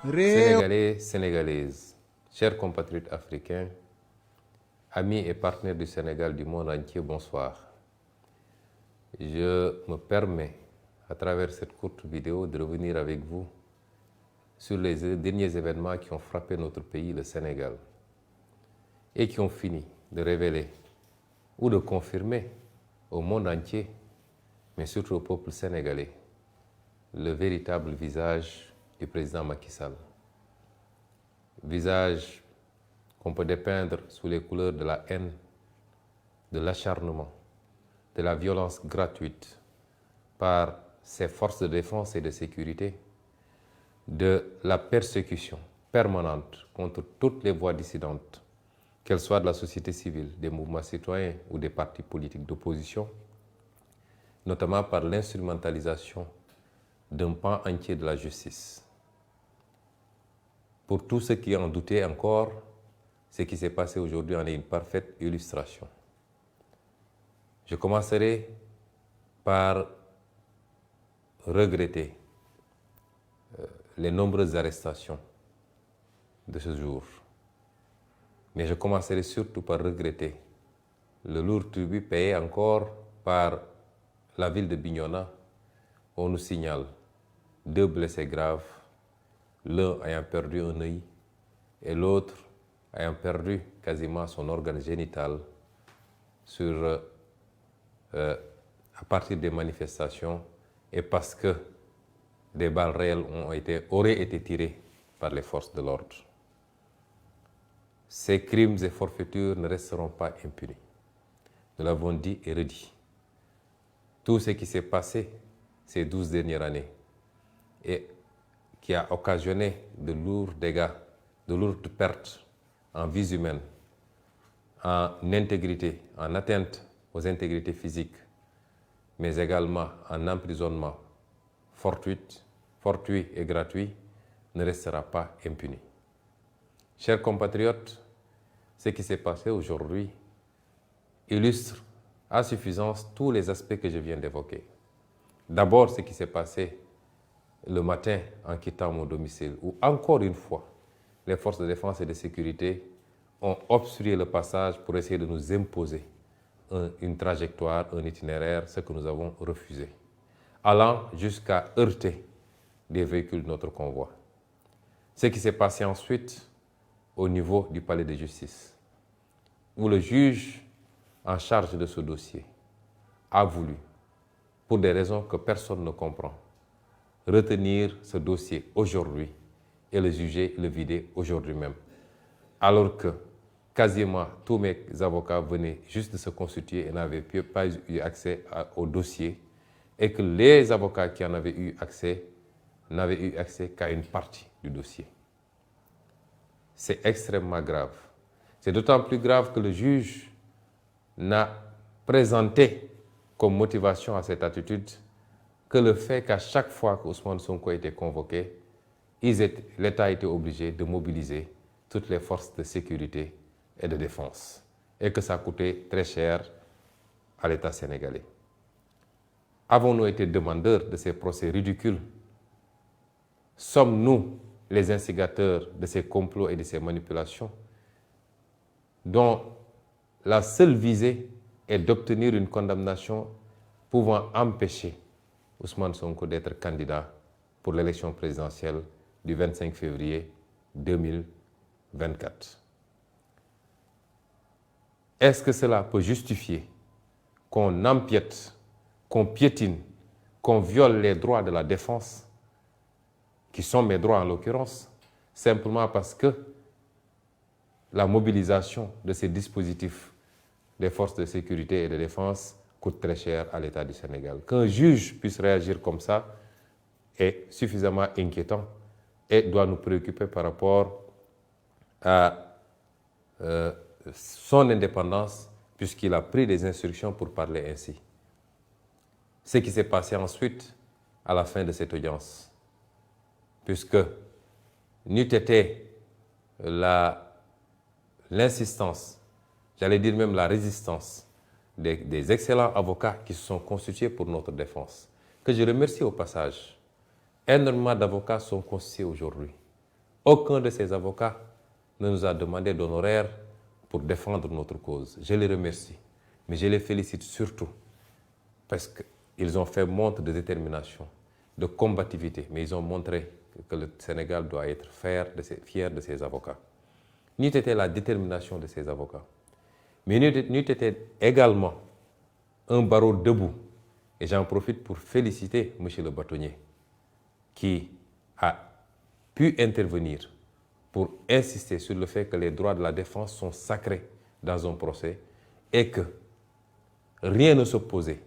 Sénégalais, Sénégalaises, chers compatriotes africains, amis et partenaires du Sénégal, du monde entier, bonsoir. Je me permets, à travers cette courte vidéo, de revenir avec vous sur les derniers événements qui ont frappé notre pays, le Sénégal, et qui ont fini de révéler ou de confirmer au monde entier, mais surtout au peuple sénégalais, le véritable visage du président Macky Sall. Visage qu'on peut dépeindre sous les couleurs de la haine, de l'acharnement, de la violence gratuite par ses forces de défense et de sécurité, de la persécution permanente contre toutes les voix dissidentes, qu'elles soient de la société civile, des mouvements citoyens ou des partis politiques d'opposition, notamment par l'instrumentalisation d'un pan entier de la justice. Pour tous ceux qui en doutaient encore, ce qui s'est passé aujourd'hui en est une parfaite illustration. Je commencerai par regretter les nombreuses arrestations de ce jour. Mais je commencerai surtout par regretter le lourd tribut payé encore par la ville de Bignona. On nous signale 2 blessés graves, l'un ayant perdu un œil et l'autre ayant perdu quasiment son organe génital à partir des manifestations et parce que des balles réelles auraient été tirées par les forces de l'ordre. Ces crimes et forfaitures ne resteront pas impunis. Nous l'avons dit et redit. Tout ce qui s'est passé ces 12 dernières années et qui a occasionné de lourds dégâts, de lourdes pertes en vies humaines, en intégrité, en atteinte aux intégrités physiques, mais également en emprisonnement fortuit et gratuit, ne restera pas impuni. Chers compatriotes, ce qui s'est passé aujourd'hui illustre à suffisance tous les aspects que je viens d'évoquer. D'abord, ce qui s'est passé le matin en quittant mon domicile, où encore une fois, les forces de défense et de sécurité ont obstrué le passage pour essayer de nous imposer une trajectoire, un itinéraire, ce que nous avons refusé, allant jusqu'à heurter des véhicules de notre convoi. Ce qui s'est passé ensuite au niveau du palais de justice, où le juge en charge de ce dossier a voulu, pour des raisons que personne ne comprend, retenir ce dossier aujourd'hui et le juger, le vider aujourd'hui même. Alors que quasiment tous mes avocats venaient juste de se constituer et n'avaient pas eu accès au dossier et que les avocats qui en avaient eu accès n'avaient eu accès qu'à une partie du dossier. C'est extrêmement grave. C'est d'autant plus grave que le juge n'a présenté comme motivation à cette attitude que le fait qu'à chaque fois qu'Ousmane Sonko était convoqué, l'État a été obligé de mobiliser toutes les forces de sécurité et de défense, et que ça coûtait très cher à l'État sénégalais. Avons-nous été demandeurs de ces procès ridicules? Sommes-nous les instigateurs de ces complots et de ces manipulations dont la seule visée est d'obtenir une condamnation pouvant empêcher Ousmane Sonko d'être candidat pour l'élection présidentielle du 25 février 2024. Est-ce que cela peut justifier qu'on empiète, qu'on piétine, qu'on viole les droits de la défense, qui sont mes droits en l'occurrence, simplement parce que la mobilisation de ces dispositifs des forces de sécurité et de défense coûte très cher à l'État du Sénégal? Qu'un juge puisse réagir comme ça est suffisamment inquiétant et doit nous préoccuper par rapport à son indépendance, puisqu'il a pris des instructions pour parler ainsi. Ce qui s'est passé ensuite à la fin de cette audience, puisque n'eût été l'insistance, j'allais dire même la résistance des excellents avocats qui se sont constitués pour notre défense, que je remercie au passage. Énormément d'avocats sont constitués aujourd'hui. Aucun de ces avocats ne nous a demandé d'honoraires pour défendre notre cause. Je les remercie, mais je les félicite surtout parce qu'ils ont fait montre de détermination, de combativité, mais ils ont montré que le Sénégal doit être fier de ses avocats. N'eût été la détermination de ces avocats, mais n'eût été également un barreau debout. Et j'en profite pour féliciter M. le bâtonnier qui a pu intervenir pour insister sur le fait que les droits de la défense sont sacrés dans un procès et que rien ne s'opposait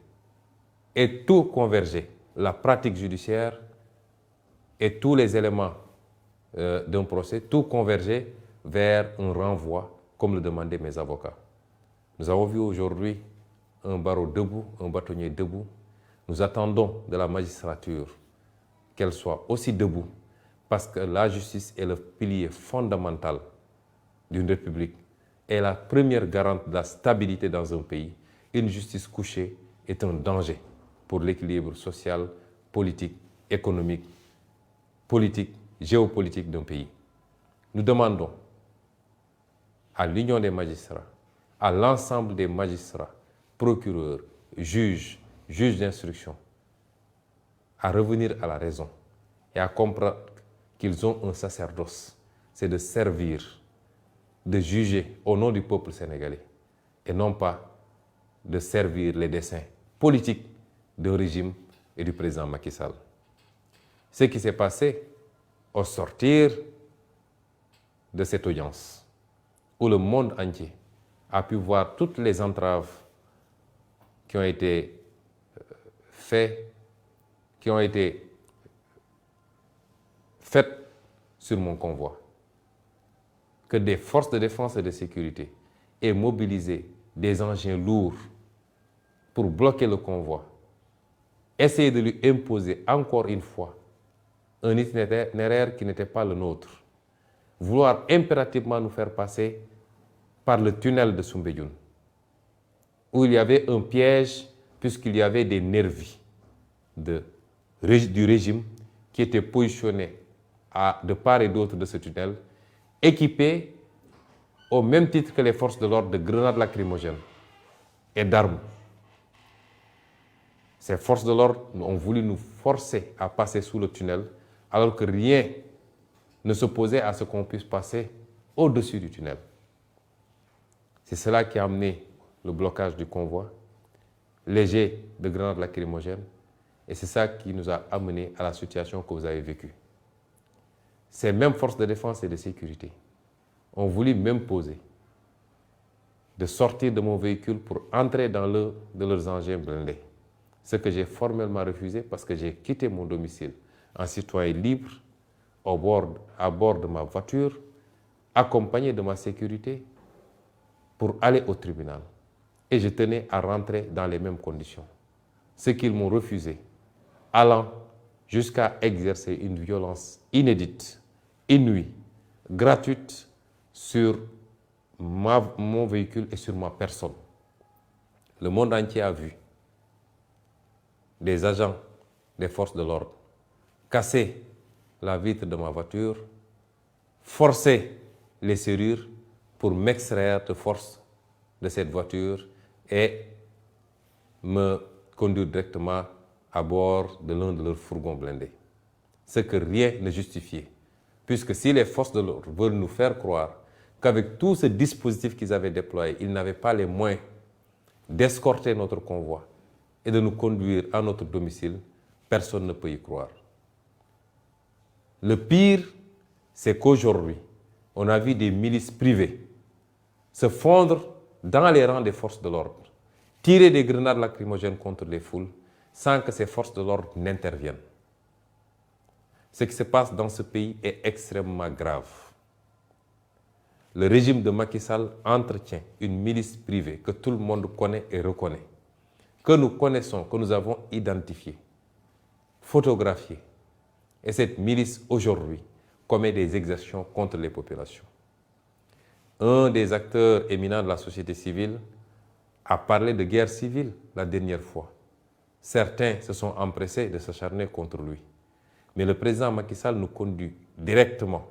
et tout convergeait, la pratique judiciaire et tous les éléments d'un procès, tout convergeait vers un renvoi, comme le demandaient mes avocats. Nous avons vu aujourd'hui un barreau debout, un bâtonnier debout. Nous attendons de la magistrature qu'elle soit aussi debout, parce que la justice est le pilier fondamental d'une république et la première garante de la stabilité dans un pays. Une justice couchée est un danger pour l'équilibre social, politique, économique, politique, géopolitique d'un pays. Nous demandons à l'Union des magistrats, à l'ensemble des magistrats, procureurs, juges d'instruction, à revenir à la raison et à comprendre qu'ils ont un sacerdoce, c'est de servir, de juger au nom du peuple sénégalais et non pas de servir les desseins politiques du régime et du président Macky Sall. Ce qui s'est passé au sortir de cette audience, où le monde entier a pu voir toutes les entraves qui ont été faites sur mon convoi, que des forces de défense et de sécurité aient mobilisé des engins lourds pour bloquer le convoi, essayer de lui imposer encore une fois un itinéraire qui n'était pas le nôtre, vouloir impérativement nous faire passer par le tunnel de Soumbédioune, où il y avait un piège puisqu'il y avait des nervis du régime qui étaient positionnés de part et d'autre de ce tunnel, équipés au même titre que les forces de l'ordre de grenades lacrymogènes et d'armes. Ces forces de l'ordre ont voulu nous forcer à passer sous le tunnel, alors que rien ne s'opposait à ce qu'on puisse passer au-dessus du tunnel. C'est cela qui a amené le blocage du convoi, léger de grenades lacrymogènes, et c'est ça qui nous a amené à la situation que vous avez vécue. Ces mêmes forces de défense et de sécurité ont voulu m'imposer de sortir de mon véhicule pour entrer dans l'un de leurs engins blindés. Ce que j'ai formellement refusé parce que j'ai quitté mon domicile en citoyen libre à bord de ma voiture, accompagné de ma sécurité, pour aller au tribunal. Et je tenais à rentrer dans les mêmes conditions. Ce qu'ils m'ont refusé, allant jusqu'à exercer une violence inédite, inouïe, gratuite sur mon véhicule et sur ma personne. Le monde entier a vu des agents des forces de l'ordre casser la vitre de ma voiture, forcer les serrures pour m'extraire de force de cette voiture et me conduire directement à bord de l'un de leurs fourgons blindés. Ce que rien ne justifiait. Puisque si les forces de l'ordre veulent nous faire croire qu'avec tout ce dispositif qu'ils avaient déployé, ils n'avaient pas les moyens d'escorter notre convoi et de nous conduire à notre domicile, personne ne peut y croire. Le pire, c'est qu'aujourd'hui, on a vu des milices privées se fondre dans les rangs des forces de l'ordre, tirer des grenades lacrymogènes contre les foules sans que ces forces de l'ordre n'interviennent. Ce qui se passe dans ce pays est extrêmement grave. Le régime de Macky Sall entretient une milice privée que tout le monde connaît et reconnaît, que nous connaissons, que nous avons identifiée, photographiée. Et cette milice, aujourd'hui, commet des exactions contre les populations. Un des acteurs éminents de la société civile a parlé de guerre civile la dernière fois. certains se sont empressés de s'acharner contre lui. Mais le président Macky Sall nous conduit directement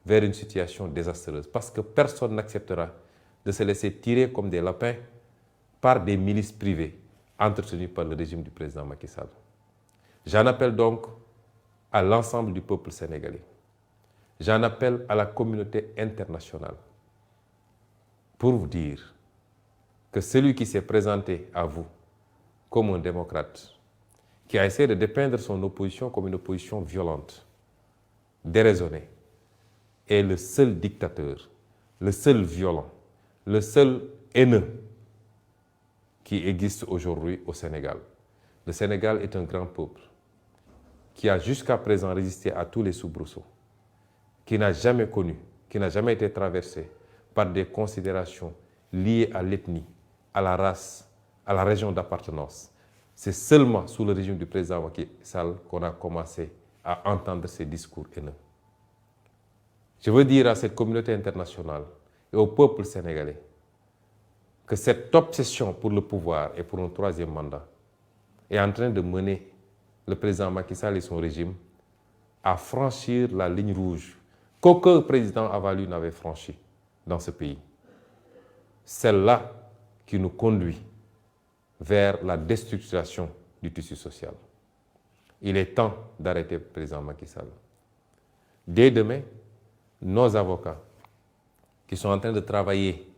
vers une situation désastreuse parce que personne n'acceptera de se laisser tirer comme des lapins par des milices privées entretenues par le régime du président Macky Sall. J'en appelle donc à l'ensemble du peuple sénégalais. J'en appelle à la communauté internationale pour vous dire que celui qui s'est présenté à vous comme un démocrate, qui a essayé de dépeindre son opposition comme une opposition violente, déraisonnée, est le seul dictateur, le seul violent, le seul haineux qui existe aujourd'hui au Sénégal. Le Sénégal est un grand peuple qui a jusqu'à présent résisté à tous les soubresauts, qui n'a jamais connu, qui n'a jamais été traversé par des considérations liées à l'ethnie, à la race, à la région d'appartenance. C'est seulement sous le régime du président Macky Sall qu'on a commencé à entendre ces discours haineux. Je veux dire à cette communauté internationale et au peuple sénégalais que cette obsession pour le pouvoir et pour un troisième mandat est en train de mener le président Macky Sall et son régime à franchir la ligne rouge qu'aucun président avant lui n'avait franchie dans ce pays. Celle-là qui nous conduit vers la déstructuration du tissu social. Il est temps d'arrêter le président Macky Sall. Dès demain, nos avocats qui sont en train de travailler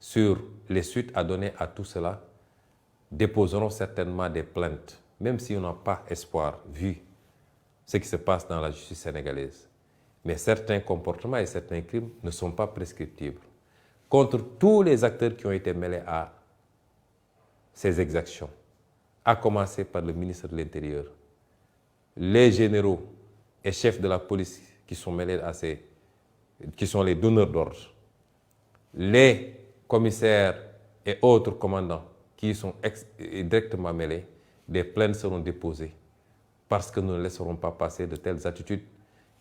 sur les suites à donner à tout cela déposeront certainement des plaintes, même si on n'a pas espoir, vu ce qui se passe dans la justice sénégalaise. Mais certains comportements et certains crimes ne sont pas prescriptibles. Contre tous les acteurs qui ont été mêlés à ces exactions, à commencer par le ministre de l'Intérieur, les généraux et chefs de la police qui sont mêlés à qui sont les donneurs d'ordre, les commissaires et autres commandants qui y sont directement mêlés, des plaintes seront déposées parce que nous ne laisserons pas passer de telles attitudes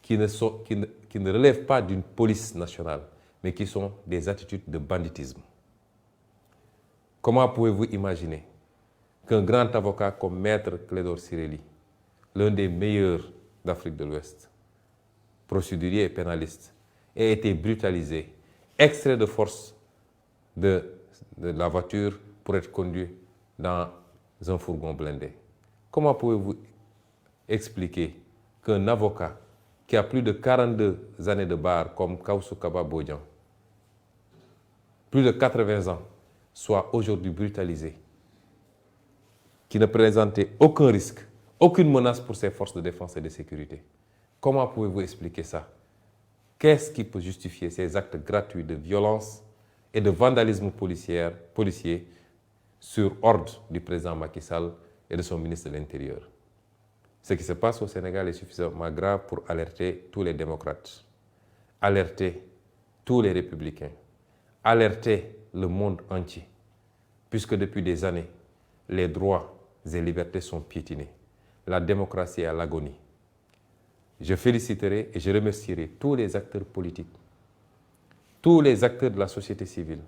qui ne relèvent pas d'une police nationale, mais qui sont des attitudes de banditisme. Comment pouvez-vous imaginer qu'un grand avocat comme Maître Clédor Ciré Ly, l'un des meilleurs d'Afrique de l'Ouest, procédurier et pénaliste, ait été brutalisé, extrait de force de la voiture pour être conduit dans un fourgon blindé? Comment pouvez-vous expliquer qu'un avocat qui a plus de 42 années de barre comme Kawsu Kaba Bodian, plus de 80 ans, soit aujourd'hui brutalisé, qui ne présentait aucun risque, aucune menace pour ses forces de défense et de sécurité? Comment pouvez-vous expliquer ça? Qu'est-ce qui peut justifier ces actes gratuits de violence et de vandalisme policier sur ordre du président Macky Sall et de son ministre de l'Intérieur? Ce qui se passe au Sénégal est suffisamment grave pour alerter tous les démocrates, alerter tous les républicains, alerter le monde entier, puisque depuis des années, les droits et libertés sont piétinés. La démocratie est à l'agonie. Je féliciterai et je remercierai tous les acteurs politiques, tous les acteurs de la société civile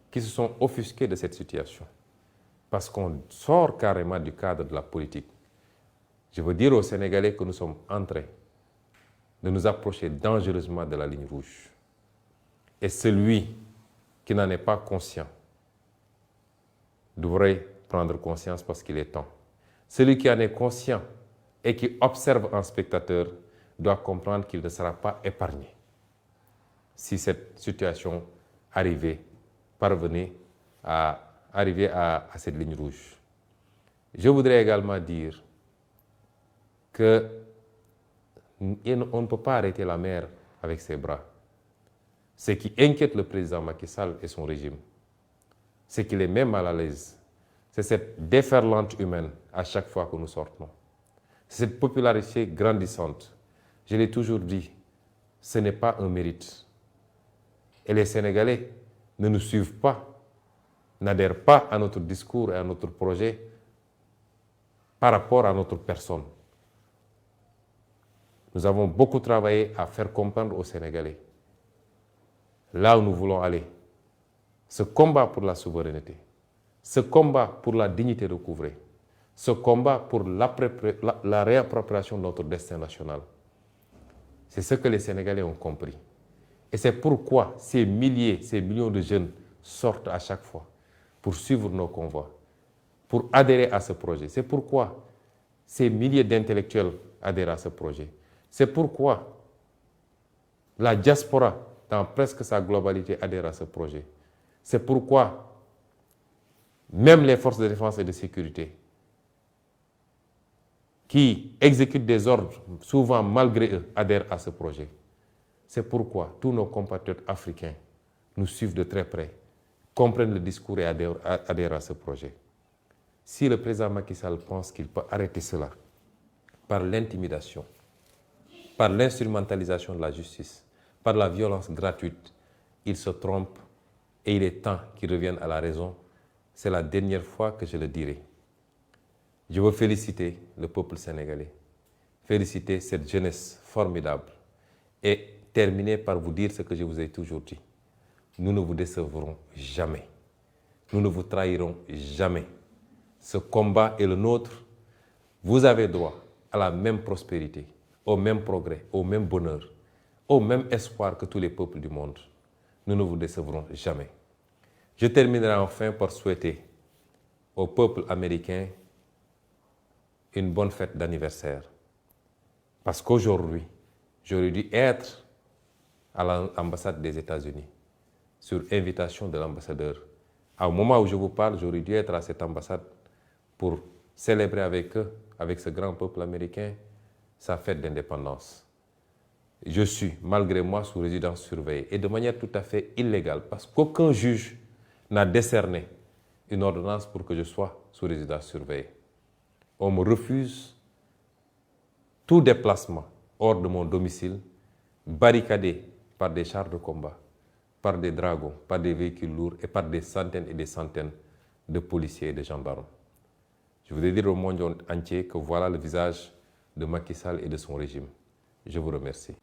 qui se sont offusqués de cette situation, parce qu'on sort carrément du cadre de la politique. Je veux dire aux Sénégalais que nous sommes en train de nous approcher dangereusement de la ligne rouge. Et celui qui n'en est pas conscient devrait prendre conscience parce qu'il est temps. Celui qui en est conscient et qui observe en spectateur doit comprendre qu'il ne sera pas épargné si cette situation parvenait à arriver à cette ligne rouge. Je voudrais également dire qu'on ne peut pas arrêter la mer avec ses bras. Ce qui inquiète le président Macky Sall et son régime, c'est qu'il est même mal à l'aise. C'est cette déferlante humaine à chaque fois que nous sortons. Cette popularité grandissante. Je l'ai toujours dit, ce n'est pas un mérite. Et les Sénégalais ne nous suivent pas, n'adhèrent pas à notre discours et à notre projet par rapport à notre personne. Nous avons beaucoup travaillé à faire comprendre aux Sénégalais là où nous voulons aller. Ce combat pour la souveraineté, ce combat pour la dignité recouvrée, ce combat pour la réappropriation de notre destin national. C'est ce que les Sénégalais ont compris. Et c'est pourquoi ces milliers, ces millions de jeunes sortent à chaque fois pour suivre nos convois, pour adhérer à ce projet. C'est pourquoi ces milliers d'intellectuels adhèrent à ce projet. C'est pourquoi la diaspora, dans presque sa globalité, adhère à ce projet. C'est pourquoi même les forces de défense et de sécurité, qui exécutent des ordres, souvent malgré eux, adhèrent à ce projet. C'est pourquoi tous nos compatriotes africains nous suivent de très près, comprennent le discours et adhèrent à ce projet. Si le président Macky Sall pense qu'il peut arrêter cela par l'intimidation, par l'instrumentalisation de la justice, par la violence gratuite, il se trompe et il est temps qu'il revienne à la raison. C'est la dernière fois que je le dirai. Je veux féliciter le peuple sénégalais, féliciter cette jeunesse formidable et terminer par vous dire ce que je vous ai toujours dit. Nous ne vous décevrons jamais. Nous ne vous trahirons jamais. Ce combat est le nôtre. Vous avez droit à la même prospérité, au même progrès, au même bonheur, au même espoir que tous les peuples du monde. Nous ne vous décevrons jamais. Je terminerai enfin par souhaiter au peuple américain une bonne fête d'anniversaire. Parce qu'aujourd'hui, j'aurais dû être à l'ambassade des États-Unis sur invitation de l'ambassadeur. Au moment où je vous parle, j'aurais dû être à cette ambassade pour célébrer avec eux, avec ce grand peuple américain, sa fête d'indépendance. Je suis, malgré moi, sous résidence surveillée et de manière tout à fait illégale parce qu'aucun juge n'a décerné une ordonnance pour que je sois sous résidence surveillée. On me refuse tout déplacement hors de mon domicile, barricadé par des chars de combat, par des dragons, par des véhicules lourds et par des centaines et des centaines de policiers et de gendarmes. Je voudrais dire au monde entier que voilà le visage de Macky Sall et de son régime. Je vous remercie.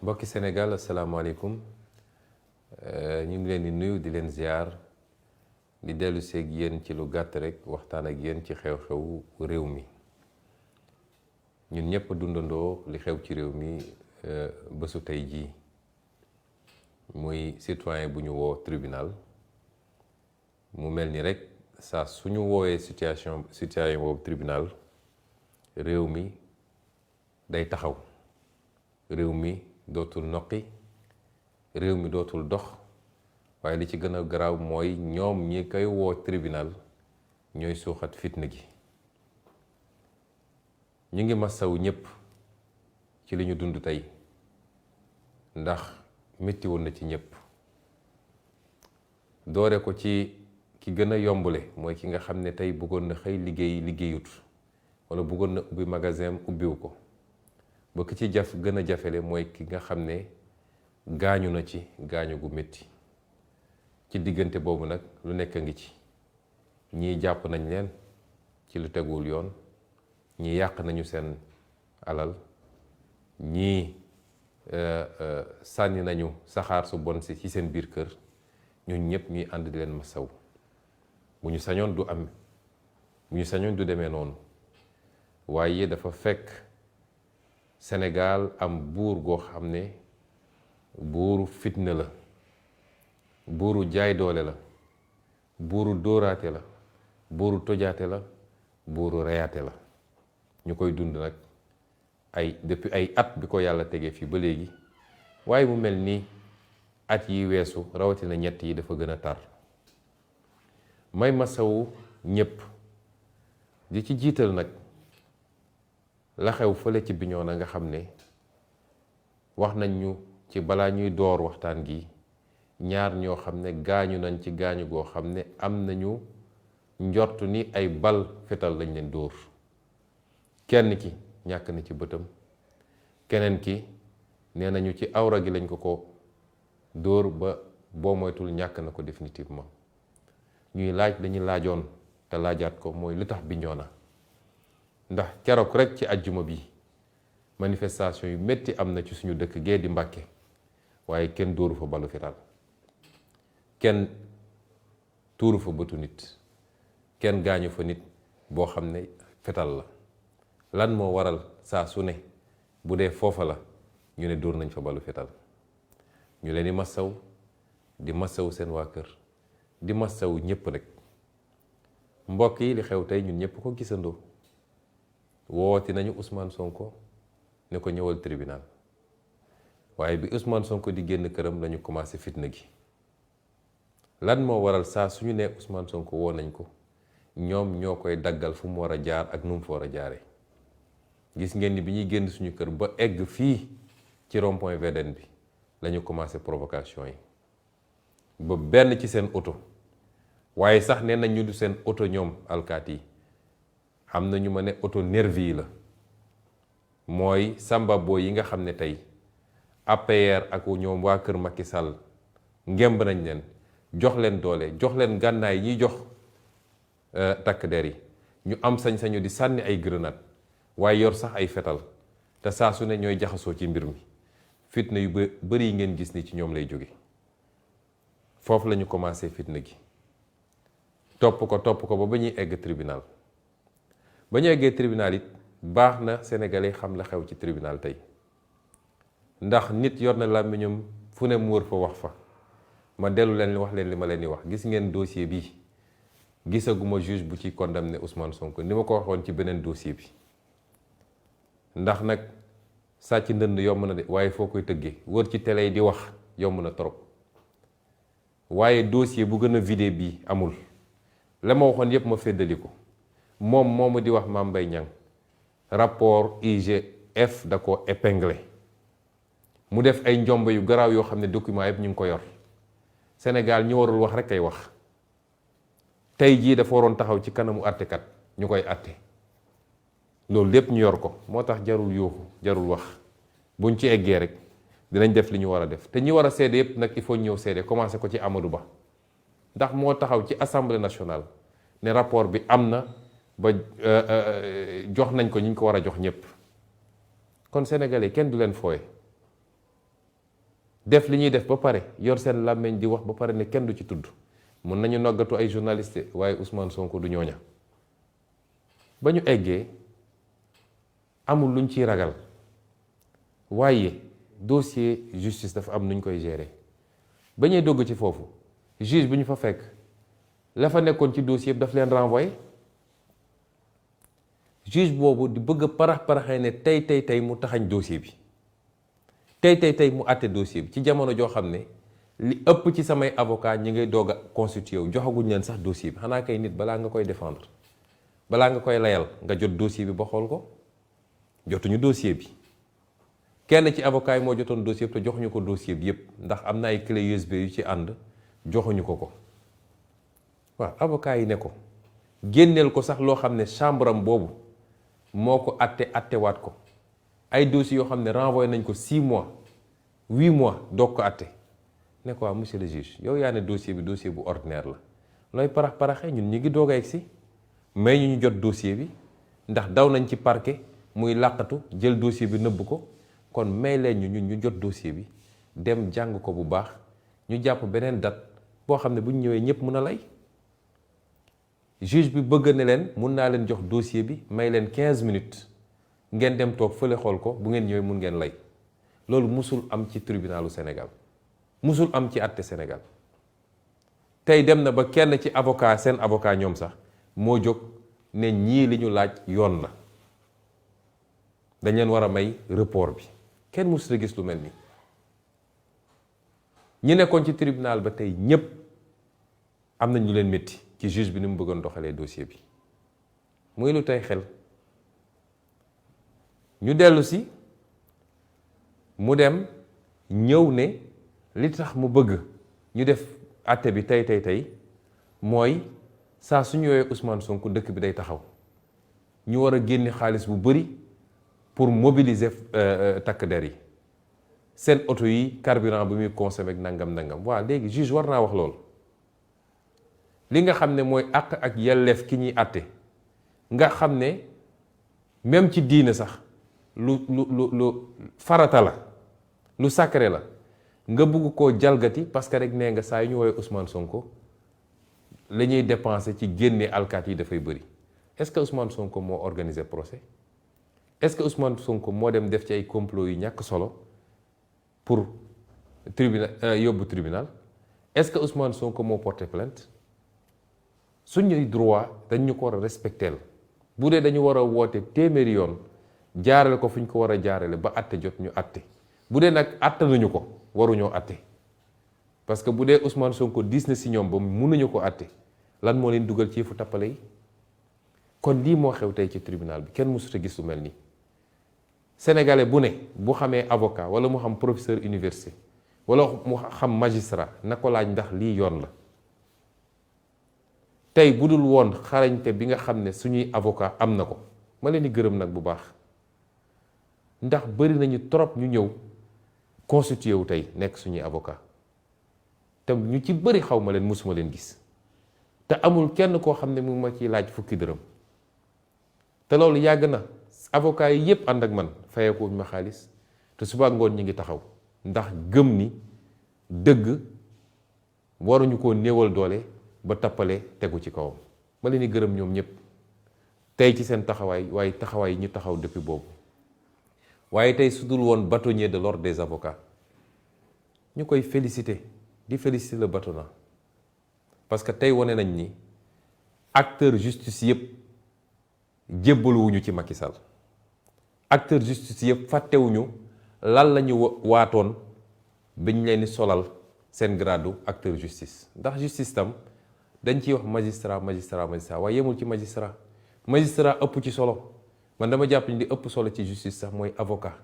Mbokki Sénégal, asalaamaaleykum. ñu ngi leen di nuyu di leen ziar di dellu seeg yéen ci lu gàtt rek waxtaan ak yéen ci xew-xew réew mi. ñun ñëpp dundandoo li xew ci réew mi bésu tey jii muy citoyen bu ñu woo tribunal mu mel ni rek saa suñu woowee situation boobu tribunal réew mi day taxaw réew mi dootul noqi réew mi dootul dox waaye li ci gën a garaaw mooy ñoom ñi koy woo tribunal ñooy suuxat fitna gi. ñu ngi masawu ñëpp ci li ñu dund tey ndax métti woon na ci ñëpp doore ko ci ki gën a yombule mooy ki nga xam ne tey bëggoon na xëy liggéeyut wala bëggoon na ubbi magasin ubbiwu ko ba ki ci gën a jafele mooy ki nga xam ne gaañu na ci gaañu gu métti ci diggante boobu nag lu nekk a ngi ci ñii jàpp nañ leen ci lu teguwul yoon ñii yàq nañu seen alal ñii sànni nañu saxaar su bon si ci seen biir kër ñun ñëpp ñuy ànd di leen masaw bu ñu sañoon du am bu ñu sañoon du demee noonu waaye dafa fekk Sénégal am buur goo xam ne buuru fitna la buuru jaay doole la buuru dóoraate la buuru tojaate la buuru reyaate la ñu koy dund nag depuis ay at bi ko yàlla tegee fii ba léegi waaye mu mel ni at yi weesu rawatina ñett yi dafa gën a tar may masawu ñépp di ci jiital nag la xew fële ci Bignona nga xam ne wax nañ ñu ci balaa ñuy door waxtaan gi ñaar ñoo xam ne gaañu nañ ci gaañu goo xam ne am nañu njortu ni ay bal fetal lañ leen dóor kenn ki ñàkk na ci bëtam keneen ki nee nañu ci awra gi lañ ko dóor ba boo moytul ñàkk na ko définitivement ñuy laaj dañuy laajoon te laajaat ko mooy lu tax Bignona ndax keroog rek ci ajjuma bi manifestation yu metti am na ci suñu dëkk gee di Mbàkke waaye kenn dóoru fa balu fetal kenn tuuru fa bëtu nit kenn gaañu fa nit boo xam ne fetal la. lan moo waral saa su ne bu dee foofa la ñu ne dóor nañ fa balu fetal ñu leen di massaw di massaw seen waa kër di massaw ñëpp rek. mbokk yi li xew tey ñun ñëpp ko gisandoo wooti nañu Ousmane Sonko ne ko ñëwal tribunal waaye bi Ousmane Sonko di génn këram lañu commencé fitna gi. lan moo waral saa suñu nee Ousmane Sonko woo nañ ko ñoom ñoo koy daggal fu mu war a jaar ak nu mu fa war a jaaree. gis ngeen ni bi ñuy génn suñu kër ba egg fii ci rond-point VDN bi lañu commencé provocation yi ba benn ci seen oto waaye sax nee nañ ñu du seen oto ñoom alkaati yi am na ñu ma ne oto nervi yi la mooy samba boy yi nga xam ne tey APR ak ñoom waa kër Macky Sall ngemb nañ leen jox leen doole jox leen gànnaay ñiy jox takk der yi ñu am sañ-sañu di sànni ay grenade waaye yor sax ay fetal te saa su ne ñooy jaxasoo ci mbir mi fitna yu bari yi ngeen gis ni ci ñoom lay jóge foofu la ñu commencé fitna gi topp ko ba ñuy egg tribunal. ba ñu eggee tribunal it baax na sénégalais xam la xew ci tribunal tey ndax nit yor na làmmiñam fu ne mu wër fa wax fa. ma dellu leen wax leen li ma leen di wax gis ngeen dossier bi gisaguma juge bu ci condamné Ousmane Sonko ni ma ko waxoon ci beneen dossier bi ndax nag sàcc ndënd yomb na de waaye foo koy tëggee wër ci télé yi di wax yomb na trop waaye dossier bu gën a vidé bii amul. la ma waxoon yépp ma féddali ko moom moomu di wax Mame Mbaye Niang rapport IGF da ko épinglé mu def ay njombe yu garaaw yoo xam ne document yépp ñu ngi ko yor. Sénégal ñu warul wax rek kay wax tey jii dafa waroon taxaw ci kanamu àttekat ñu koy àtte loolu lépp ñu yor ko moo tax jarul yuuxu jarul wax buñ ci eggee rek dinañ def li ñu war a def te ñi war a seede yépp nag il faut ñëw seede commencé ko ci Amadou Ba ndax moo taxaw ci assemblée nationale ne rapport bi am na ba jox nañ ko ñu ko war a jox ñëpp kon sénégalais kenn du leen fooye def li ñuy def ba pare yor seen làmmiñ di wax ba pare ne kenn du ci tudd mun nañu noggatu ay journaliste waaye Ousmane Sonko du ñooña ba ñu eggee amul luñ ciy ragal waaye dossier justice dafa am nuñ koy gérer ba ñuy dogg ci foofu juge bi ñu fa fekk la fa nekkoon ci dossier bi daf leen renvoyé juge boobu di bëgg a parax-paraxee ne tey mu taxañ dossier bi tey mu àtte dossier bi ci jamono joo xam ne li ëpp ci samay avocat ñi ngay doog a constitué wu joxaguñ leen sax dossier bi xanaa kay nit balaa nga koy défendre balaa nga koy layal nga jot dossier bi ba xool ko jotuñu dossier bi kenn ci avocat yi moo jotoon dossier bi te joxuñu ko dossier bi yépp ndax am na ay clé USB yu ci ànd joxuñu ko waaw avocat yi ne ko génneel ko sax loo xam ne chambre am boobu moo ko attewaat ko ay dossiers yoo xam ne renvoyé nañ ko 6 mois 8 mois doog ko atte ne ko waaw monsieur le juge yow yaa ne dossier bi dossier bu ordinaire la looy parax-paraxee ñun ñu ngi doog a egsi mais ñu jot dossier bi ndax daw nañ ci parquet muy làqatu jël dossier bi nëbb ko kon may leen ñu jot dossier bi dem jàng ko bu baax ñu jàpp beneen date boo xam ne bu ñu ñëwee ñëpp mën a lay juge bi bëgg ne leen mun naa leen jox dossier bi may leen 15 minutes ngeen dem toog fële xool ko bu ngeen ñëwee mun ngeen lay loolu musul am ci tribunalu Sénégal musul am ci àtte Sénégal tey dem na ba kenn ci avocat seen avocat ñoom sax moo jóg ne ñii li ñu laaj yoon la dañ leen war a may report bi kenn musul gis lu mel nii ñi nekkoon ci tribunal ba tey ñépp am nañ ñu leen métti ci juge bi ni mu bëggoon doxalee dossier bi muy lu tey xel ñu dellu si mu dem ñëw ne li tax mu bëgg ñu def àtte bi tey mooy saa suñu yooyee Ousmane Sonko dëkk bi day taxaw ñu war a génne xaalis bu bari pour mobiliser takk der yi seen oto yi carburant bi muy consommé ak nangam waaw léegi juge war naa wax loolu li nga xam ne mooy àq ak yelleef ki ñuy àtte nga xam ne même ci diine sax lu farata la lu sacré la nga bugg koo jalgati parce que rek nee nga saa yu ñu woowee Ousmane Sonko la ñuy dépenser ci génne alkaat yi dafay bëri est-ce que Ousmane Sonko moo organisé procès est-ce que Ousmane Sonko moo dem def ci ay complot yu ñàkk solo pour yóbbu tribunal est-ce que Ousmane Sonko moo porté plainte suñuy droit dañ ñu ko war a respecteel bu dee dañu war a woote téeméeri yoon jaarale ko fu ñu ko war a jaarale ba atte jot ñu atte bu dee nag atte nañu ko waruñoo atte parce que bu dee Ousmane Sonko diis na si ñoom ba mënuñu ko atte lan moo leen dugal ci yëfu tappale yi kon lii moo xew tey ci tribunal bi kenn mësut a gis lu mel nii sénégalais bu ne bu xamee avocat wala mu xam professeur université wala mu xam magistrat na ko laaj ndax lii yoon la tey bu dul woon xarañte bi nga xam ne suñuy avocat am na ko ma leen di gërëm nag bu baax ndax bari nañu trop ñu ñëw constitué wu tey nekk suñuy avocat te ñu ci bari xaw ma leen musuma leen gis te amul kenn koo xam ne mu ma ciy laaj fukki dërëm te loolu yàgg na avocat yi yépp ànd ak man fayeekuñ ma xaalis te suba ngoon ñi ngi taxaw ndax gëm ni dëgg waruñu koo néewal doole ba tappale tegu ci kawam ma leen di gërëm ñoom ñëpp tey ci seen taxawaay waaye taxawaay yi ñu taxaw depuis boobu waaye tey su dul woon bâtonnier de l'ordre des avocats ñu koy féliciter di féliciter le bâtonnat parce que tey wane nañ ni acteur justice yëpp jébbaluwuñu ci Macky Sall acteur justice yëpp fàttewuñu lan la ñu waatoon biñ leen di solal seen gradu acteur justice ndax justice tam dañ ciy wax magistrat waaye yemul ci magistrat ëpp ci solo man dama jàpp ni di ëpp solo ci justice sax mooy avocat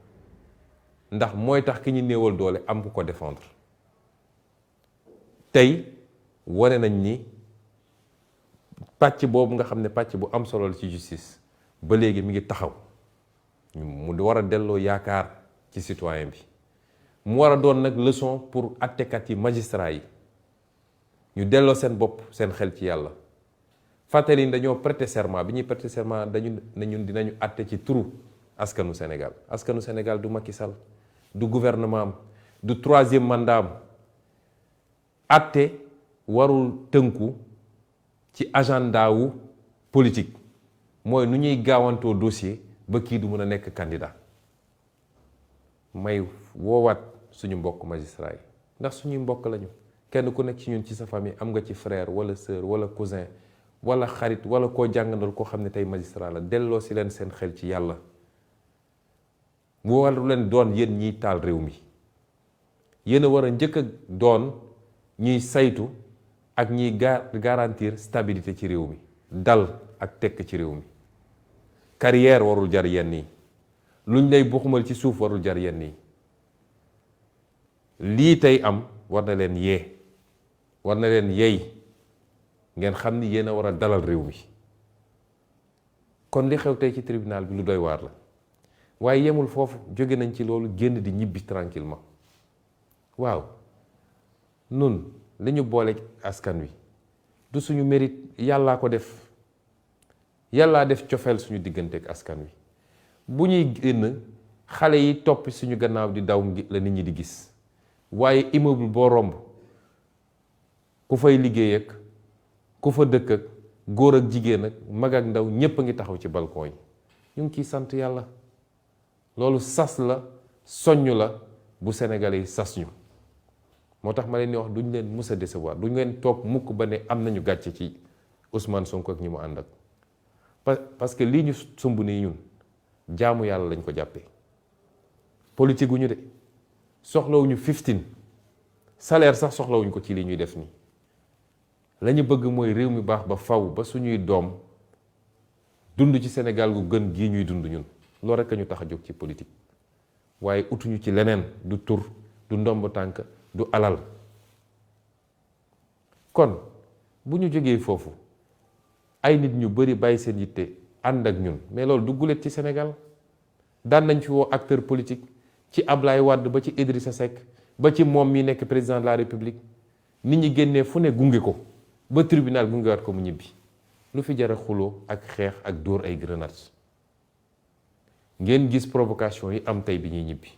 ndax mooy tax ki ñu néewal doole am ku ko défendre tey wane nañ ni pàcc boobu nga xam ne pàcc bu am solo la ci justice ba léegi mi ngi taxaw mu war a delloo yaakaar ci citoyen bi mu war a doon nag leçon pour attekat yi magistrat yi ñu delloo seen bopp seen xel ci yàlla fàttali ni dañoo prêter serment bi ñuy prêter serment dañu ne ñun dinañu atte ci turu askanu Sénégal du Macky Sall du gouvernement am du troisième mandat am atte warul tënku ci agenda wu politique mooy nu ñuy gaawantoo dossier ba kii du mën a nekk candidat may woowaat suñu mbokk magistrat yi ndax suñuy mbokk lañu kenn ku nekk ci ñun ci sa famille am nga ci frère wala sœur wala cousin wala xarit wala koo jàngandal koo xam ne tey magistrat la delloo si leen seen xel ci yàlla mu waru leen doon yéen ñiy taal réew mi yéen a war a njëkk a doon ñuy saytu ak ñiy garantir stabilité ci réew mi dal ak tekk ci réew mi carrière warul jar yenn yi luñ lay buxumal ci suuf warul jar yenn yi lii tey am war na leen yee war na leen yey ngeen xam ni yéen a war a dalal réew mi kon li xew tey ci tribunal bi lu doy waar la waaye yemul foofu jóge nañ ci loolu génn di ñibbi tranquillement waaw nun li ñu boole askan wi du suñu mérite yàllaa ko def yàllaa def cofeel suñu diggante ak askan wi bu ñuy génn xale yi topp suñu gannaaw di daw la nit ñi di gis waaye immeuble boo romb ku fay liggéey ak ku fa dëkk ak góor ak jigéen ak mag ak ndaw ñépp a ngi taxaw ci balcon yi ñu ngi ciy sant yàlla loolu sas la soññ la bu Sénégalais yi sas ñu moo tax ma leen di wax duñ leen mës a décevoir duñ leen toog mukk ba ne am nañu gàcce ci Ousmane Sonko ak ñi mu ànd ak parce que lii ñu sumb nii ñun jaamu yàlla lañ ko jàppee politique gu ñu de soxlawuñu 15 salaire sax soxlawuñ ko ci lii ñuy def nii la ñu bëgg mooy réew mi baax ba faw ba suñuy doom dund ci Sénégal gu gën gii ñuy dund ñun loolu rekk a ñu tax a jóg ci politique waaye utuñu ci leneen du tur du ndomb tànk du alal kon bu ñu jógee foofu ay nit ñu bari bàyyi seen yitte ànd ak ñun mais loolu du gulet ci Sénégal daan nañ fi woo acteur politique ci Ablaye Wade ba ci Idrissa Seck ba ci moom mi nekk président de la République nit ñi génnee fu ne gunge ko ba tribunal gungewaat ko mu ñibbi lu fi jar a xuloo ak xeex ak dóor ay grenades ngeen gis provocation yi am tey bi ñuy ñibbi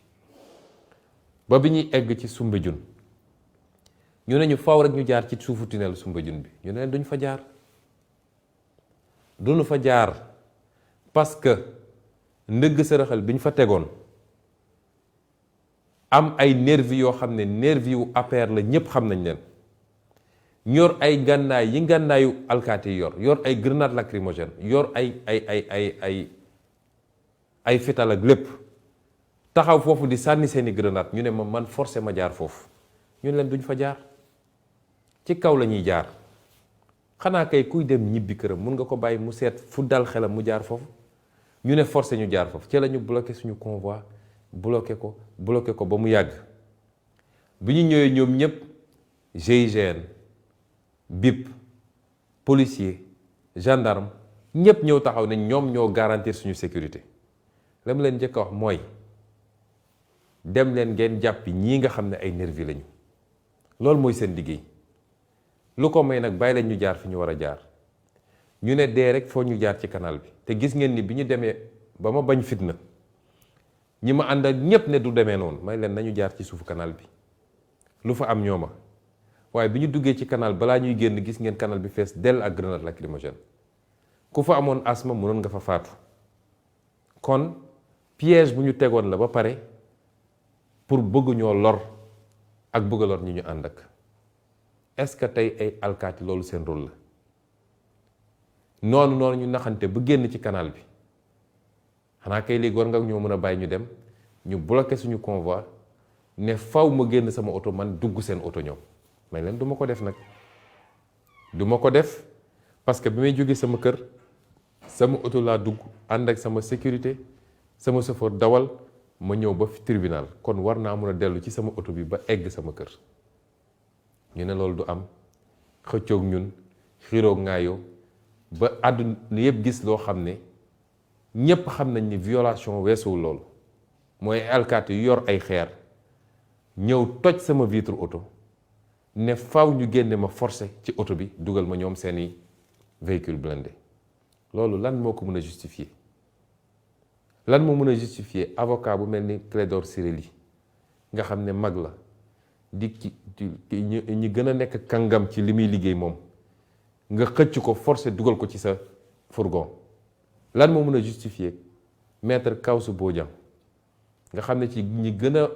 ba bi ñuy egg ci Soumbédioune ñu ne ñu faw rek ñu jaar ci suufu tunnel Soumbédioune bi ñu ne leen duñ fa jaar duñu fa jaar parce que ndëgg sërëxal bi ñu fa tegoon am ay nervi yoo xam ne nervi yu APR la ñépp xam nañ leen yor ay gànnaay yi gànnaayu alkaati yi yor ay grenade lacrymogène yor ay fital ak lépp taxaw foofu di sànni seeni grenade ñu ne ma man forcé ma jaar foofu ñu leen duñ fa jaar ci kaw la ñuy jaar xanaa kay kuy dem ñibbi këram mun nga ko bàyyi mu seet fu dal xelam mu jaar foofu ñu ne forcé ñu jaar foofu ci la ñu bloqué suñu convoi bloqué ko ba mu yàgg bi ñu ñëwee ñoom ñëpp GIGN BIP policier gendarme ñëpp ñëw taxaw ne ñoom ñoo garantir suñu sécurité la mu leen njëkk a wax mooy dem leen ngeen jàppi ñii nga xam ne ay nervi lañu loolu mooy seen liggéey lu ko may nag bàyyi leen ñu jaar fi ñu war a jaar ñu ne dee rek foo ñu jaar ci canal bi te gis ngeen ni bi ñu demee ba ma bañ fitna ñi ma ànd ak ñépp ne du demee noonu may leen nañu jaar ci suufu canal bi lu fa am ñooma waaye bi ñu duggee ci canal balaa ñuy génn gis ngeen canal bi fees dell ak grenade lacrymogène ku fa amoon asma mënoon nga fa faatu kon piège bu ñu tegoon la ba pare pour bëgg ñoo lor ak bëgg a lor ñi ñu ànd ak est-ce que tey ay alkaati loolu seen rôle la noonu ñu naxante ba génn ci canal bi xanaa kay léegi war nga ñoo mën a bàyyi ñu dem ñu bloqué suñu convoi ne faw ma génn sama oto man dugg seen oto ñoom may leen du ma ko def nag du ma ko def parce que bi may jógee sama kër sama oto laa dugg ànd ak sama sécurité sama chauffeur dawal ma ñëw ba tribunal kon war naa mën a dellu ci sama oto bi ba egg sama kër ñu ne loolu du am xëccoog ñun xiiroog ngaayoo ba àdduna yëpp gis loo xam ne ñépp xam nañ ni violation weesuwul loolu mooy alkaati yu yor ay xeer ñëw toj sama vitre oto ne faw ñu génne ma forcé ci oto bi dugal ma ñoom seeni véhicule blindé loolu lan moo ko mën a justifier lan moo mën a justifier avocat bu mel ni Clédor Ciré Ly nga xam ne mag la di ñi gën a nekk kàngam ci li muy liggéey moom nga xëcc ko forcé dugal ko ci sa fourgon lan moo mën a justifier maître Kawsu Bodian nga xam ne ci ñi gën a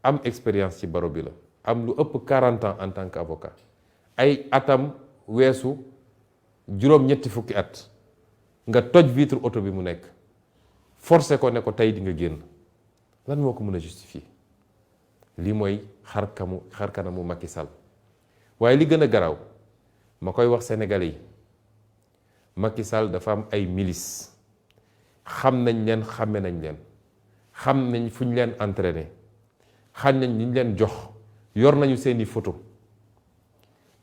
am expérience ci baro bi la am lu ëpp 40 ans en tant qu'avocat ay atam weesu juróom-ñetti fukki at nga toj vitre oto bi mu nekk forcé ko ne ko tey di nga génn lan moo ko mën a justifier lii mooy xar kanamu Macky Sall waaye li gën a garaaw ma koy wax sénégalais yi Macky Sall dafa am ay milices xam nañ leen xàmme nañ leen xam nañ fu ñu leen entraîné xam nañ li ñu leen jox yor nañu seeni photo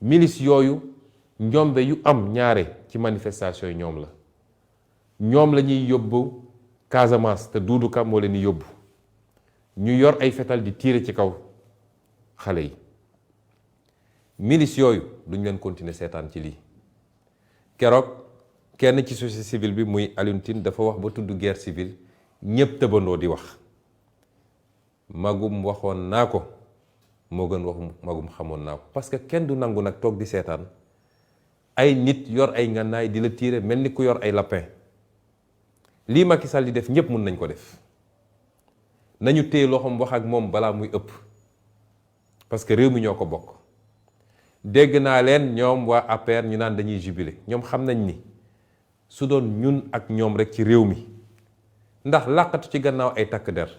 milices yooyu njombe yu am ñaare ci manifestation yi ñoom la ñuy yóbbu Casamance te Doudou Ka moo leen di yóbbu ñu yor ay fetal di tiire ci kaw xale yi milices yooyu duñ leen continuer seetaan ci lii keroog kenn ci société civile bi muy Alioune Tine dafa wax ba tudd guerre civile ñépp tëbandoo di wax magum waxoon naa ko moo gën wax magum xamoon naa ko parce que kenn du nangu nag toog di seetaan ay nit yor ay ngànnaay di la tiire mel ni ku yor ay lapin lii Macky Sall di def ñépp mën nañ ko def nañu téye loxoom wax ak moom balaa muy ëpp parce que réew mi ñoo ko bokk dégg naa leen ñoom waa APR ñu naan dañuy jubilé ñoom xam nañ ni su doon ñun ak ñoom rek ci réew mi ndax làqatu ci gannaaw ay takk der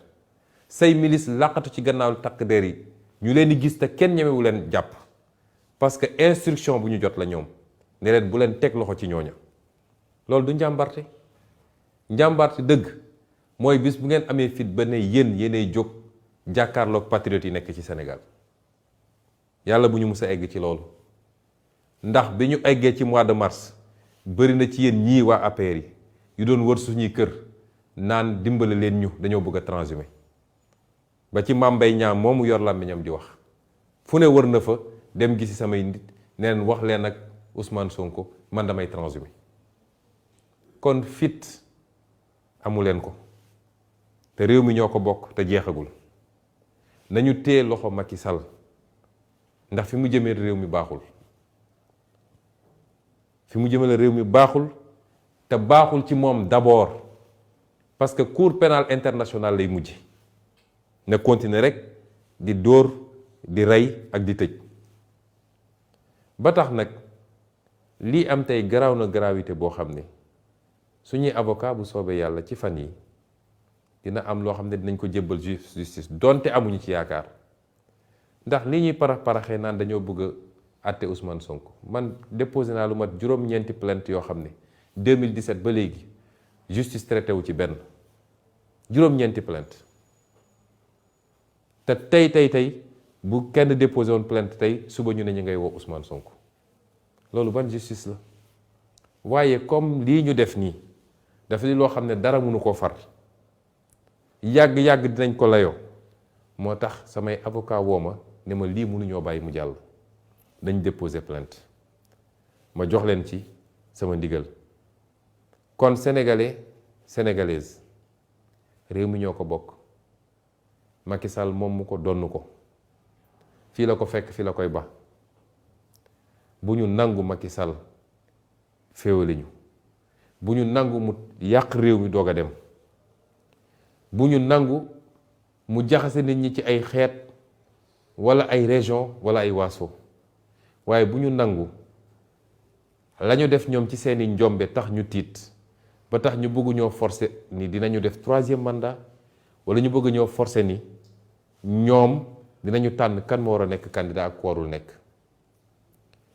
say milice làqatu ci gannaaw takk der yi ñu leen di gis te kenn ñemewu leen jàpp parce que instruction bu ñu jot la ñoom ne leen bu leen teg loxo ci ñooña loolu du njàmbarte njàmbarte dëgg mooy bis bu ngeen amee fit ba ne yéenay jóg jàkkaarloog patriotes yi nekk ci Sénégal yàlla bu ñu mus a egg ci loolu ndax bi ñu eggee ci mois de mars bëri na ci yéen ñii waa APR yi yu doon wër suñuy kër naan dimbale leen ñu dañoo bëgg a transhumé ba ci Mame Mbaye Niang moomu yor làmmiñam di wax fu ne wër na fa dem gisi samay nit neen wax leen ak Ousmane Sonko man damay transhumé kon fit amu leen ko te réew mi ñoo ko bokk te jeexagul nañu téye loxo Macky Sall ndax fi mu jëmee réew mi baaxul fi mu jëmale réew mi baaxul te baaxul ci moom d'abord parce que cour pénale internationale lay mujj na continuer rek di dóor di rey ak di tëj ba tax nag lii am tey garaaw na gravité boo xam ne suñuy avocat bu soobee yàlla ci fan yi dina am loo xam ne dinañ ko jébbal justice donte amuñu ci yaakaar ndax li ñuy paraxee naan dañoo bëgg a àtte Ousmane Sonko man déposé naa lu mat juróom-ñeenti plainte yoo xam ne 2017 ba léegi justice traité wu ci benn juróom-ñeenti plainte te tey bu kenn déposé woon plainte tey suba ñu ne ñu ngay woo Ousmane Sonko loolu ban justice la waaye comme lii ñu def nii dafa di loo xam ne dara mënu koo far yàgg-yàgg dinañ ko layoo moo tax samay avocat woo ma ne ma lii mënuñoo bàyyi mu jàll dañ déposé plainte ma jox leen ci sama ndigal kon sénégalais sénégalaise réew mi ñoo ko bokk Macky Sall moom mu ko donn ko fii la ko fekk fii la koy ba bu ñu nangu Macky Sall féewale ñu bu ñu nangu mu yàq réew mi doog a dem bu ñu nangu mu jaxase nit ñi ci ay xeet walla ay région walla ay waaso waaye bu ñu nangu lañu def ñoom ci seeni njombe tax ñu tiit ba tax ñu bëgg ñoo forcer ni dinañu def 3e mandat walla ñu bëgg ñoo forcer ni ñoom dinañu tànn kan moo war a nekk candidat ak ku warul nekk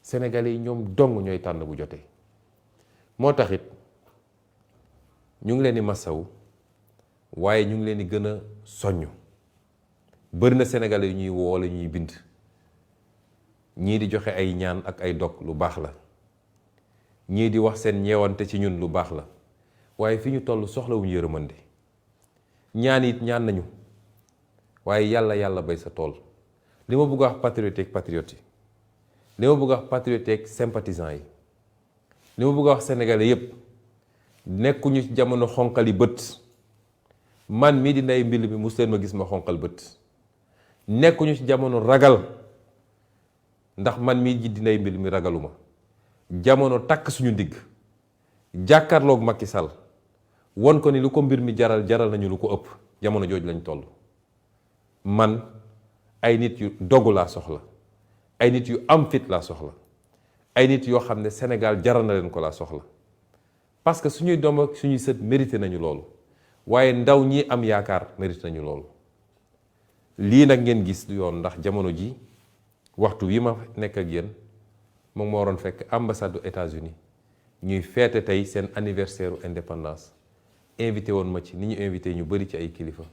Sénégalais yi ñoom dong ñooy tànn bu jotee moo taxit ñu ngi leen di masawu waaye ñu ngi leen di gën a soññ bëri na Sénégalais yu ñuy woo la ñuy bind ñii di joxe ay ñaan ak ay dog lu baax la ñii di wax seen ñeewante ci ñun lu baax la waaye fi ñu toll soxlawuñu yërëmande ñaan it ñaan nañu waaye yàlla bay sa tool li ma bëgg a wax patriote ak patriote yi li ma bëgg a wax patriote ak sympathisant yi li ma bëgg a wax sénégalais yépp nekkuñu ci jamono xonqali bët man mii di Ndeye Mbill mi mus leen ma gis ma xonqal bët nekkuñu ci jamono ragal ndax man mii di Ndeye Mbill mi ragaluma jamono takk suñu ndigg jàkkaarloog Macky Sall won ko ni lu ko mbir mi jaral nañu lu ko ëpp jamono jooju lañ toll man ay nit yu dogu laa soxla ay nit yu am fit laa soxla ay nit yoo xam ne Sénégal jaral na leen ko laa soxla parce que suñuy doom ak suñuy sët mérité nañu loolu waaye ndaw ñi am yaakaar mérité nañu loolu lii nag ngeen gis du yoon ndax jamono ji waxtu wi ma nekk ak yéen moom moo waroon fekk ambassade du États-Unis ñuy feete tey seen anniversaire indépendance invité woon ma ci ni ñu invité ñu bari ci ay kilifa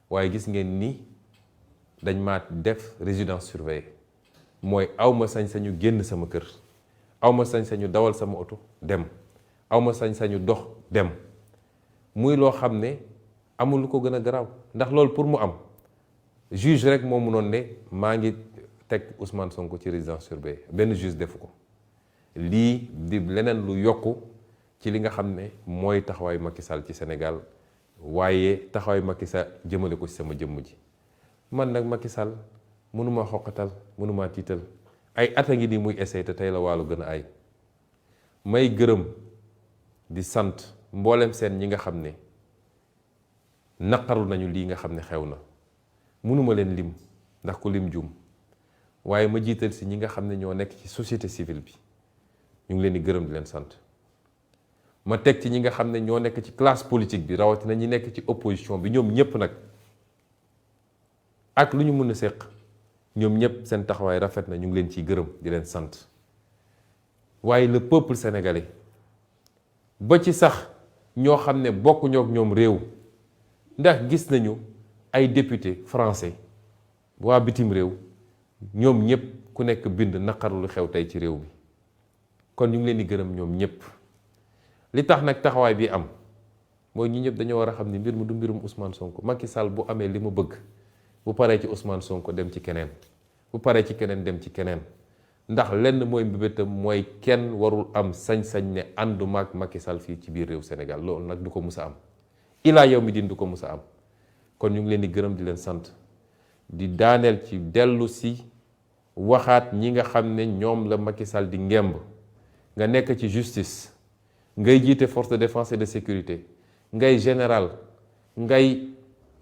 waaye gis ngeen ni dañ ma def résidence surveillée mooy awma sañ-sañu génn sama kër awma sañ-sañu dawal sama oto dem awma sañ-sañu dox dem muy loo xam ne amul lu ko gën a garaaw ndax loolu pour mu am juge rek moo mënoon ne maa ngi teg Ousmane Sonko ci résidence surveillée benn juge defu ko lii di leneen lu yokku ci li nga xam ne mooy taxawaayu Macky Sall ci Sénégal waaye taxawaayu Macky Sall jëmale ko ci sama jëmm ji man nag Macky Sall mënuma xoqatal mënuma tiital ay at a ngi nii muy essayé te tey la wàllu gën a ay may gërëm di sant mboolem seen ñi nga xam ne naqaru nañu lii nga xam ne xew na mënuma leen lim ndax ku lim jum waaye ma jiital si ñi nga xam ne ñoo nekk ci société civile bi ñu ngi leen di gërëm di leen sant ma teg ci ñi nga xam ne ñoo nekk ci classe politique bi rawatina ñi nekk ci opposition bi ñoom ñëpp nag ak lu ñu mën a séq ñoom ñëpp seen taxawaay rafet na ñu ngi leen ciy gërëm di leen sant waaye le peuple sénégalais ba ci sax ñoo xam ne bokkuñoo ak ñoom réew ndax gis nañu ay député français waa bitim réew ñoom ñëpp ku nekk bind naqaru lu xew tey ci réew mi kon ñu ngi leen di gërëm ñoom ñëpp li tax nag taxawaay bi am mooy ñi ñëpp dañoo war a xam ni mbir mu du mbirum Ousmane Sonko Macky Sall bu amee li mu bëgg bu paree ci Ousmane Sonko dem ci keneen bu paree ci keneen dem ci keneen ndax lenn mooy mbébétam mooy kenn warul am sañ-sañ ne ànduma ak Macky Sall fii ci biir réew Sénégal loolu nag du ko mus a am ilaa yow mi din du ko mus a am kon ñu ngi leen di gërëm di leen sant di daaneel ci dellu si waxaat ñi nga xam ne ñoom la Macky Sall di ngemb nga nekk ci justice ngay jiite force de défense et de sécurité ngay général ngay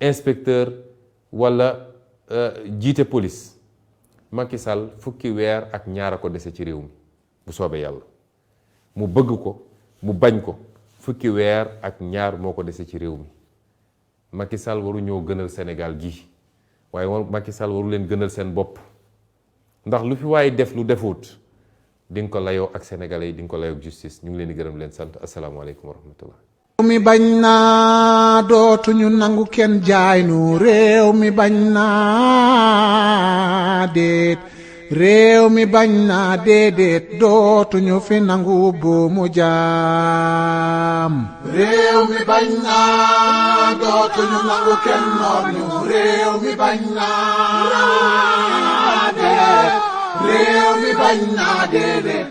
inspecteur wala jiite police Macky Sall fukki weer ak ñaar a ko dese ci réew mi bu soobee yàlla mu bëgg ko mu bañ ko fukki weer ak ñaar moo ko dese ci réew mi Macky Sall waru ñoo gënal Sénégal gi waaye Macky Sall waru leen gënal seen bopp ndax lu fi waaye def lu defut di nga ko layoo ak sénégalais yi di nga ko layoo ak justice ñu ngi leen di gërëm leen sant asalaamaaleykum wa rahmatullah. réew mi bañ naa dootuñu nangu kenn jaay nu réew mi bañ naa déet réew mi bañ naa déedéet dootuñu fi nangu buumu jaam. réew mi bañ naa dootuñu nangu kenn noot ñu réew mi bañ naa déet réew mi bañ naa déedéet